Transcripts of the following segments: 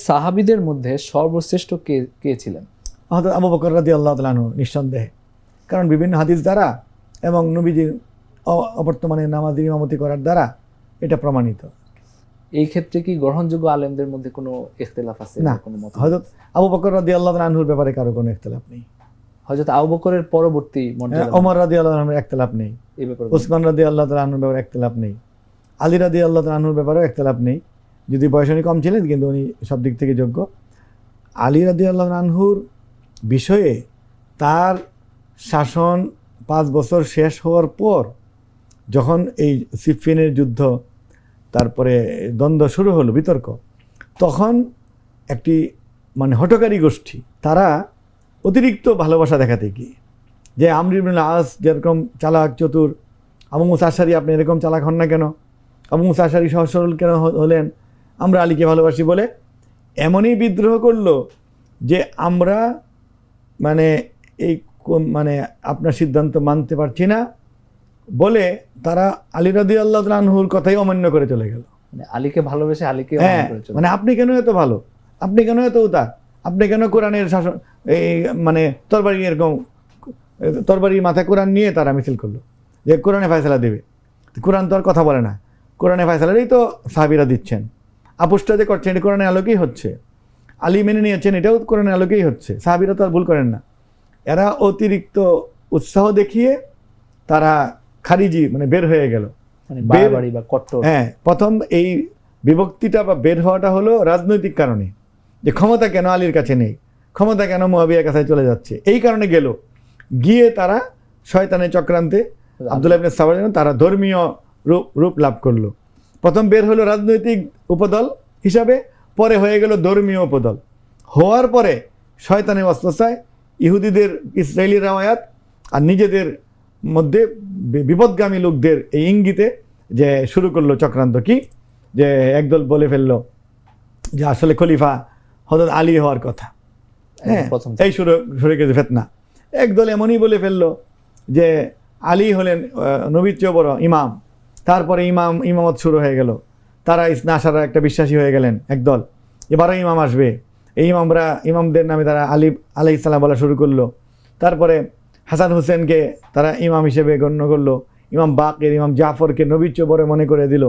সাহাবীদের মধ্যে সর্বশ্রেষ্ঠ কে কে ছিলেন? হযরত আবু বকর রাদিয়াল্লাহু তাআলা আনহু নিঃসন্দেহে, কারণ বিভিন্ন হাদিস দ্বারা এবং নবীজির অবর্তমানে নামাজ ইমামতি করার দ্বারা এটা প্রমাণিত। এই ক্ষেত্রে কি গ্রহণযোগ্য আলেমদের মধ্যে কোনো ইখতিলাফ আছে? না, কোনো মত? হযরত আবু বকর রাদিয়াল্লাহু তাআলা আনহুর ব্যাপারে কারো কোনো ইখতিলাফ নেই। হযরত আবু বকরের পরবর্তী মর্যাদা, ওমর রাদিয়াল্লাহু আনহুর ইখতিলাফ নেই, এই ব্যাপারে উসমান রাদিয়াল্লাহু তাআলা আনহুর ব্যাপারে ইখতিলাফ নেই, আলী রাদিয়াল্লাহু তাআলা আনহুর ব্যাপারেও ইখতিলাফ নেই। যদি বয়স উনি কম ছিলেন কিন্তু উনি সব দিক থেকে যোগ্য। আলী রাদিয়াল্লাহু আনহুর বিষয়ে তার শাসন 5 বছর শেষ হওয়ার পর যখন এই সিফিনের যুদ্ধ, তারপরে দ্বন্দ্ব শুরু হলো, বিতর্ক, তখন একটি মানে হঠকারী গোষ্ঠী তারা অতিরিক্ত ভালোবাসা দেখাতে গিয়ে, যে আমর ইবনে আস যেরকম চালাক চতুর, আবু মুসা আশআরী আপনি এরকম চালাক হন না কেন, আবু মুসা আশআরী সহজ সরল কেন হলেন, আমরা আলীকে ভালোবাসি বলে এমনই বিদ্রোহ করলো যে আমরা মানে এই মানে আপনার সিদ্ধান্ত মানতে পারছি না বলে তারা আলী রাদিয়াল্লাহু তাআলা আনহুর কথাই অমান্য করে চলে গেল। মানে আলীকে ভালোবেসে আলীকে হ্যাঁ, অমান্য করে চলে। মানে আপনি কেন এত ভালো, আপনি কেন এত উদার, আপনি কেন কোরআনের শাসন এই মানে তরবারি এরকম তরবারি মাথায় কোরআন নিয়ে তারা মিছিল করলো যে কোরআনে ফয়সালা দেবে। কোরআন তো আর কথা বলে না, কোরআনে ফয়সালারই তো সাহাবীরা দিচ্ছেন, আপোষটা যে করছেন এটা কোরআনের আলোকেই হচ্ছে, আলী মেনে নিয়েছেন এটাও কোরআনের আলোকেই হচ্ছে, সাহাবীরা তো আর ভুল করেন না। এরা অতিরিক্ত উৎসাহ দেখিয়ে তারা খারিজি মানে বের হয়ে গেল, মানে বাড়াবাড়ি বা কট্টর। হ্যাঁ, প্রথম এই বিভক্তিটা বা বের হওয়াটা হলো রাজনৈতিক কারণে, যে ক্ষমতা কেন আলীর কাছে নেই, ক্ষমতা কেন মুয়াবিয়ার কাছে চলে যাচ্ছে, এই কারণে গেল। গিয়ে তারা শয়তানের চক্রান্তে আব্দুল্লাহ ইবনে সাবার তারা ধর্মীয় রূপ লাভ করলো। প্রথম বের হলো রাজনৈতিক উপদল হিসাবে, পরে হয়ে গেল ধর্মীয় উপদল। হওয়ার পরে শয়তানের ওয়াসওয়াসায় ইহুদিদের ইসরায়েলি রাওয়ায়াত আর নিজেদের মধ্যে বিপদগামী লোকদের এই ইঙ্গিতে যে শুরু করলো চক্রান্ত, কি যে একদল বলে ফেললো যে আসলে খলিফা হযরত আলী হওয়ার কথা। হ্যাঁ, এই শুরু গেছে ফিতনা। একদল এমনই বলে ফেললো যে আলী হলেন নবীর চেয়ে বড় ইমাম। তারপরে ইমামত শুরু হয়ে গেল, তারা ইসনা আশারা একটা বিশ্বাসী হয়ে গেলেন একদল, এবারও ইমাম আসবে, এই ইমামদের নামে তারা আলী আলাইহিস সালাম বলা শুরু করলো। তারপরে হাসান হুসেনকে তারা ইমাম হিসেবে গণ্য করলো, ইমাম বাকের, ইমাম জাফরকে নবীর চেয়ে বড় মনে করে দিল,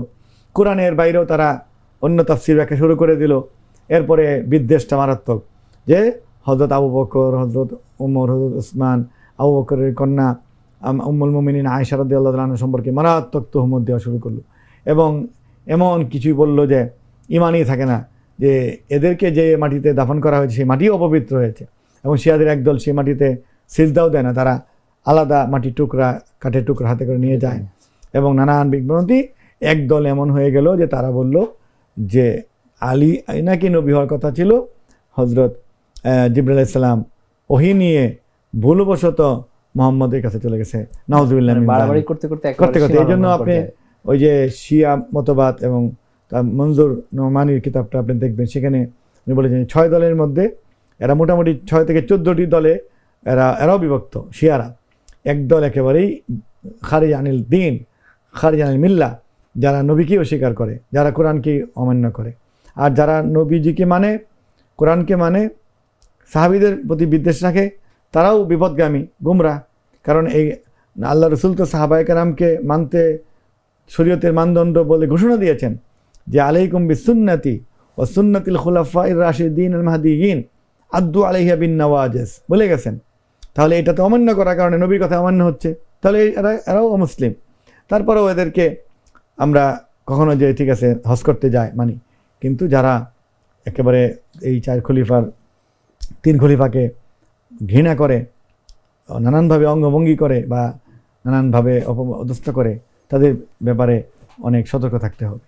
কোরআনের বাইরেও তারা অন্য তাফসীর ব্যাখ্যা শুরু করে দিল। এরপরে বিদ্বেষটা মারাত্মক, যে হযরত আবু বকর, হযরত ওমর, হযরত উসমান, আবু বকরের কন্যা উম্মুল মুমিনিন আয়েশা রাদিয়াল্লাহু তাআলা আনহা সম্পর্কে মারাত্মক তুহমত দেওয়া শুরু করলো, এবং এমন কিছুই বলল যে ইমানই থাকে না, যে এদেরকে যে মাটিতে দাফন করা হয়েছে সেই মাটিও অপবিত্র হয়েছে, এবং শিয়াদের একদল সেই মাটিতে সিজদাও দেয় না, তারা আলাদা মাটির টুকরা, কাঠের টুকরা হাতে করে নিয়ে যায়, এবং নানান বিভ্রান্তি। একদল এমন হয়ে গেল যে তারা বলল যে আলী নাকি নবী হওয়ার কথা ছিল, হযরত জিবরাইল আলাইহিস সালাম ওহী নিয়ে ভুলবশত মুহাম্মদের কাছে চলে গেছে। নাউজুবিল্লাহ, বাড়াবাড়ি করতে করতে এই জন্য আপনি ওই যে শিয়া মতবাদ এবং তার মনজুর নোমানির কিতাবটা আপনি দেখবেন, সেখানে উনি বলেছেন 6 দলের মধ্যে এরা মোটামুটি 6 থেকে 14টি দলে এরাও বিভক্ত। শিয়ারা একদল একেবারেই খারিজ আনিল দিন, খারিজ আনিল মিল্লা, যারা নবীকে অস্বীকার করে, যারা কোরআনকে অমান্য করে, আর যারা নবীজিকে মানে, কোরআনকে মানে, সাহাবীদের প্রতি বিদ্বেষ রাখে, তারাও বিপদগামী, গুমরাহ। কারণ এই আল্লাহ রসুল তো সাহাবায়ে কেরামকে মানতে শরীয়তের মানদণ্ড বলে ঘোষণা দিয়েছেন যে আলাইকুম বিসুন্নতি ওয়া সুন্নাতিল খুলাফাইর রাশিদিন আল মাহদিয়িন আদ্দু আলাইহা বিন নওয়াজিজ বলে গেছেন। তাহলে এটা তো অমান্য করার কারণে নবীর কথা অমান্য হচ্ছে, তাহলে এরাও অমুসলিম। তারপরেও এদেরকে আমরা কখনো যে ঠিক আছে হজ করতে যায় মানি, কিন্তু যারা একেবারে এই 4 খলিফার 3 খলিফাকে ঘৃণা করে, নানানভাবে অঙ্গভঙ্গি করে বা নানানভাবে অপদস্থ করে, তাদের ব্যাপারে অনেক সতর্ক থাকতে হবে।